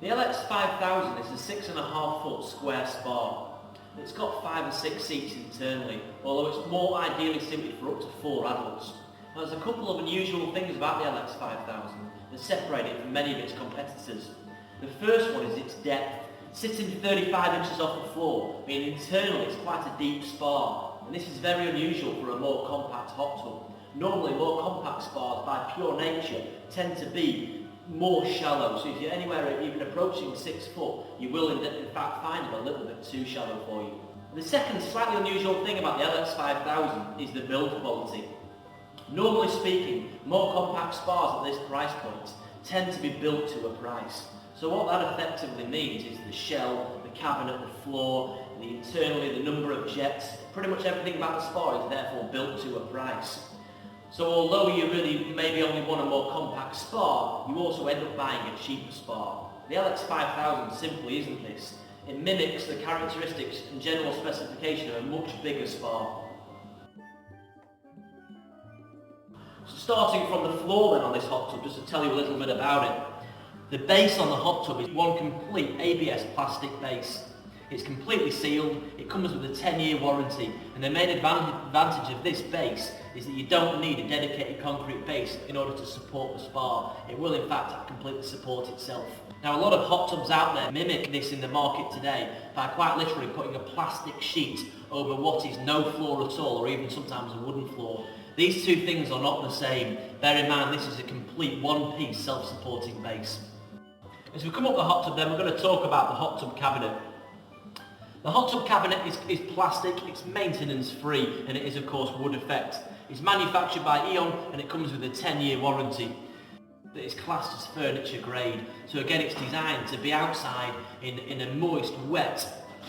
The LX5000 is a 6.5 foot square spa. It's got 5 or 6 seats internally, although it's more ideally suited for up to 4 adults. Now, there's a couple of unusual things about the LX5000 that separate it from many of its competitors. The first one is its depth. Sitting 35 inches off the floor, meaning internally it's quite a deep spa, and this is very unusual for a more compact hot tub. Normally more compact spas by pure nature tend to be more shallow, so if you're anywhere even approaching 6 foot, you will in fact find it a little bit too shallow for you. The second slightly unusual thing about the LX5000 is the build quality. Normally speaking, more compact spas at this price point tend to be built to a price. So what that effectively means is the shell, the cabinet, the floor, internally the number of jets, pretty much everything about the spa is therefore built to a price. So although you really maybe only want a more compact spa, you also end up buying a cheaper spa. The LX5000 simply isn't this. It mimics the characteristics and general specification of a much bigger spa. So starting from the floor then on this hot tub, just to tell you a little bit about it. The base on the hot tub is one complete ABS plastic base. It's completely sealed, it comes with a 10-year warranty, and the main advantage of this base is that you don't need a dedicated concrete base in order to support the spa. It will in fact completely support itself. Now, a lot of hot tubs out there mimic this in the market today by quite literally putting a plastic sheet over what is no floor at all, or even sometimes a wooden floor. These two things are not the same. Bear in mind this is a complete one-piece self-supporting base. As we come up the hot tub then, we're going to talk about the hot tub cabinet. The hot tub cabinet is plastic, it's maintenance free, and it is of course wood effect. It's manufactured by Eon and it comes with a 10-year warranty. That is classed as furniture grade. So again, it's designed to be outside in a moist, wet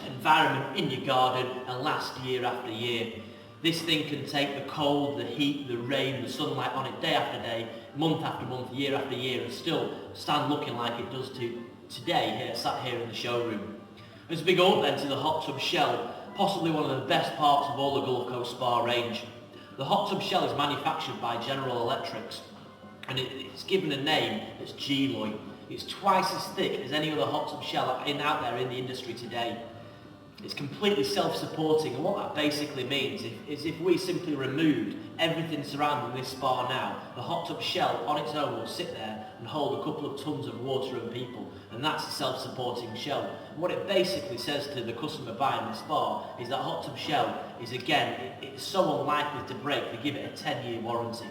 environment in your garden and last year after year. This thing can take the cold, the heat, the rain, the sunlight on it day after day, month after month, year after year, and still stand looking like it does today, sat here in the showroom. As we go up then to the hot tub shell, possibly one of the best parts of all the Gulf Coast Spa range. The hot tub shell is manufactured by General Electrics, and it's given a name as G-Loy. It's twice as thick as any other hot tub shell out there in the industry today. It's completely self-supporting, and what that basically means is if we simply removed everything surrounding this spa now, the hot tub shell on its own will sit there and hold a couple of tons of water and people, and that's a self-supporting shell. And what it basically says to the customer buying the spa is that hot tub shell is, again, it's so unlikely to break, they give it a 10-year warranty.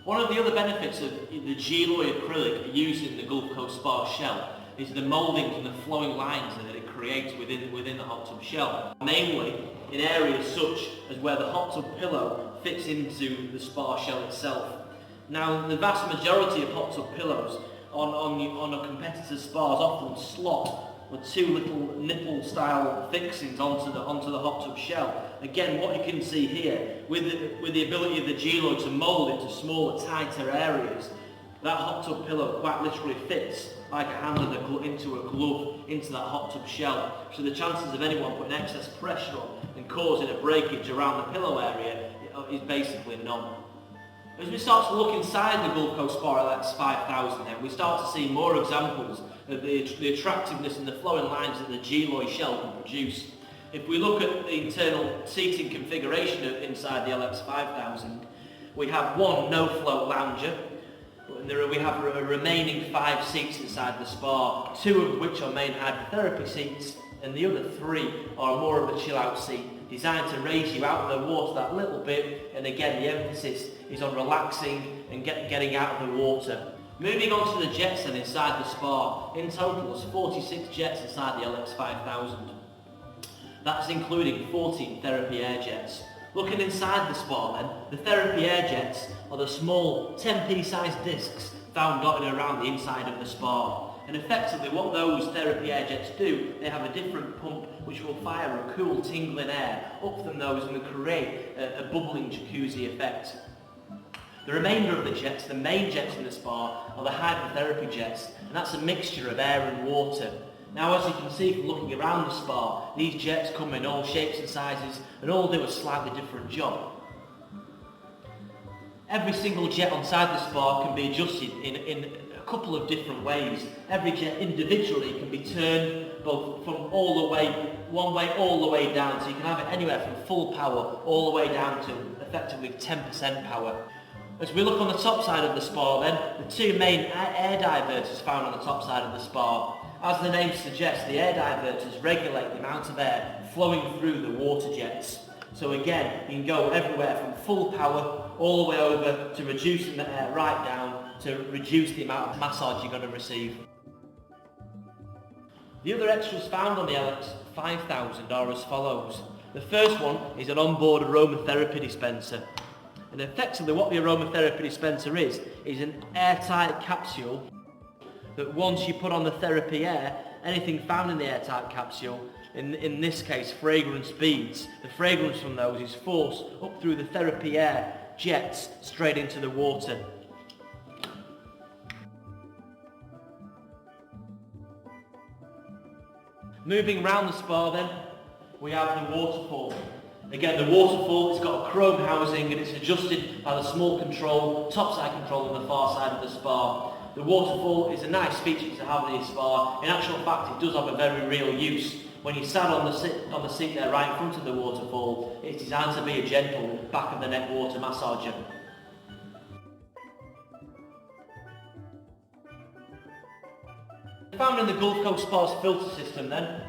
One of the other benefits of the G-Loy acrylic used in the Gulf Coast Spa shell is the mouldings and the flowing lines that it creates within the hot tub shell. Mainly in areas such as where the hot tub pillow fits into the spa shell itself. Now, the vast majority of hot tub pillows on a competitor's spas often slot with two little nipple style fixings onto the hot tub shell. Again, what you can see here, with the ability of the G-Loy to mould into smaller, tighter areas, that hot tub pillow quite literally fits like a hand into a glove into that hot tub shell. So the chances of anyone putting excess pressure on and causing a breakage around the pillow area is basically none. As we start to look inside the Gulf Coast Spa LX5000 then, we start to see more examples of the attractiveness and the flowing lines that the G-Loy shell can produce. If we look at the internal seating configuration inside the LX5000, we have one no-float lounger, and we have a remaining 5 seats inside the spa, 2 of which are main hydrotherapy seats, and the other 3 are more of a chill-out seat, designed to raise you out of the water that little bit, and again the emphasis is on relaxing and getting out of the water. Moving on to the jets then inside the spa, in total there's 46 jets inside the LX5000. That's including 14 therapy air jets. Looking inside the spa then, the therapy air jets are the small 10p sized discs found dotted around the inside of the spa. And effectively what those therapy air jets do, they have a different pump which will fire a cool tingling air up from those and create a bubbling jacuzzi effect. The remainder of the jets, the main jets in the spa, are the hydrotherapy jets, and that's a mixture of air and water. Now, as you can see from looking around the spa, these jets come in all shapes and sizes and all do a slightly different job. Every single jet inside the spa can be adjusted in couple of different ways. Every jet individually can be turned both from all the way, one way all the way down, so you can have it anywhere from full power all the way down to effectively 10% power. As we look on the top side of the spar then, the two main air diverters found on the top side of the spar. As the name suggests, the air diverters regulate the amount of air flowing through the water jets. So again, you can go everywhere from full power all the way over to reducing the air right down to reduce the amount of massage you're going to receive. The other extras found on the LX5000 are as follows. The first one is an onboard aromatherapy dispenser. And effectively what the aromatherapy dispenser is an airtight capsule that once you put on the therapy air, anything found in the airtight capsule, in this case fragrance beads, the fragrance from those is forced up through the therapy air jets straight into the water. Moving round the spar then, we have the waterfall. Again, the waterfall, it's got a chrome housing and it's adjusted by the small control, top side control on the far side of the spar. The waterfall is a nice feature to have in your spar. In actual fact, it does have a very real use. When you stand on the seat there right in front of the waterfall, it's designed to be a gentle back of the neck water massager. Found in the Gulf Coast Spar's filter system then,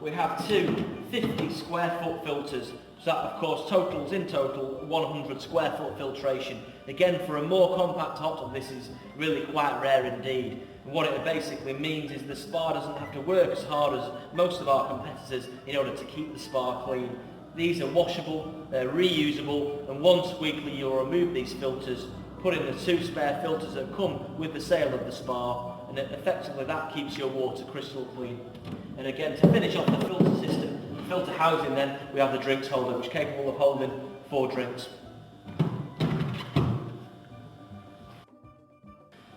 we have two 50 square foot filters. So that of course totals in total 100 square foot filtration. Again, for a more compact hot tub, this is really quite rare indeed. And what it basically means is the spar doesn't have to work as hard as most of our competitors in order to keep the spar clean. These are washable, they're reusable, and once weekly you'll remove these filters, put in the two spare filters that come with the sale of the spar, and effectively that keeps your water crystal clean. And again, to finish off the filter system, filter housing then, we have the drinks holder, which is capable of holding 4 drinks.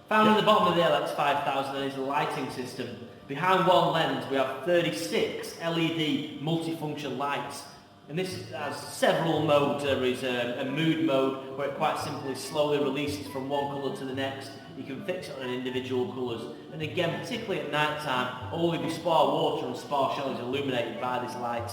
Found at the bottom of the LX5000 is a lighting system. Behind one lens we have 36 LED multifunction lights. And this has several modes. There is a mood mode where it quite simply slowly releases from one colour to the next. You can fix it on individual colours. And again, particularly at night time, all of your spar water and spar shell is illuminated by this light.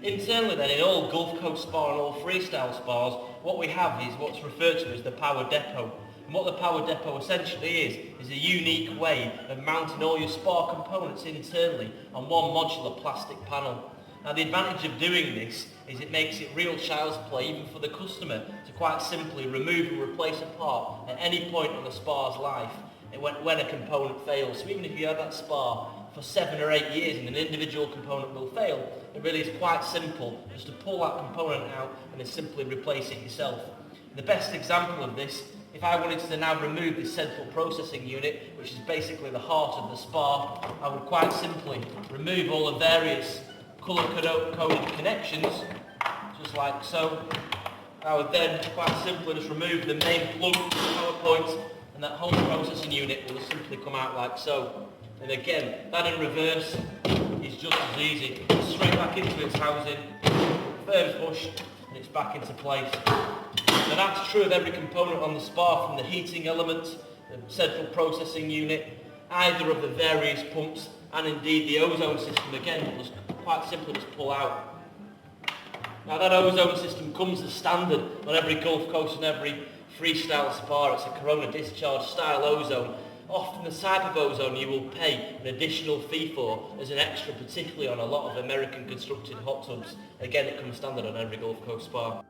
Internally then, in all Gulf Coast Spar and all freestyle spars, what we have is what's referred to as the power depot. And what the power depot essentially is a unique way of mounting all your spar components internally on one modular plastic panel. Now the advantage of doing this is it makes it real child's play even for the customer to quite simply remove and replace a part at any point on the spar's life when a component fails. So even if you have that spar for 7 or 8 years and an individual component will fail, it really is quite simple just to pull that component out and then simply replace it yourself. And the best example of this, if I wanted to now remove this central processing unit, which is basically the heart of the spar, I would quite simply remove all the various colour-coded connections, just like so. I would then quite simply just remove the main plug power points, and that whole processing unit will simply come out like so. And again, that in reverse is just as easy. Straight back into its housing, firm push, and it's back into place. Now that's true of every component on the spar, from the heating element, the central processing unit, either of the various pumps, and indeed the ozone system again will just quite simply just pull out. Now that ozone system comes as standard on every Gulf Coast and every freestyle spar. It's a corona discharge style ozone. Often the type of ozone you will pay an additional fee for as an extra, particularly on a lot of American constructed hot tubs. Again, it comes standard on every Gulf Coast spar.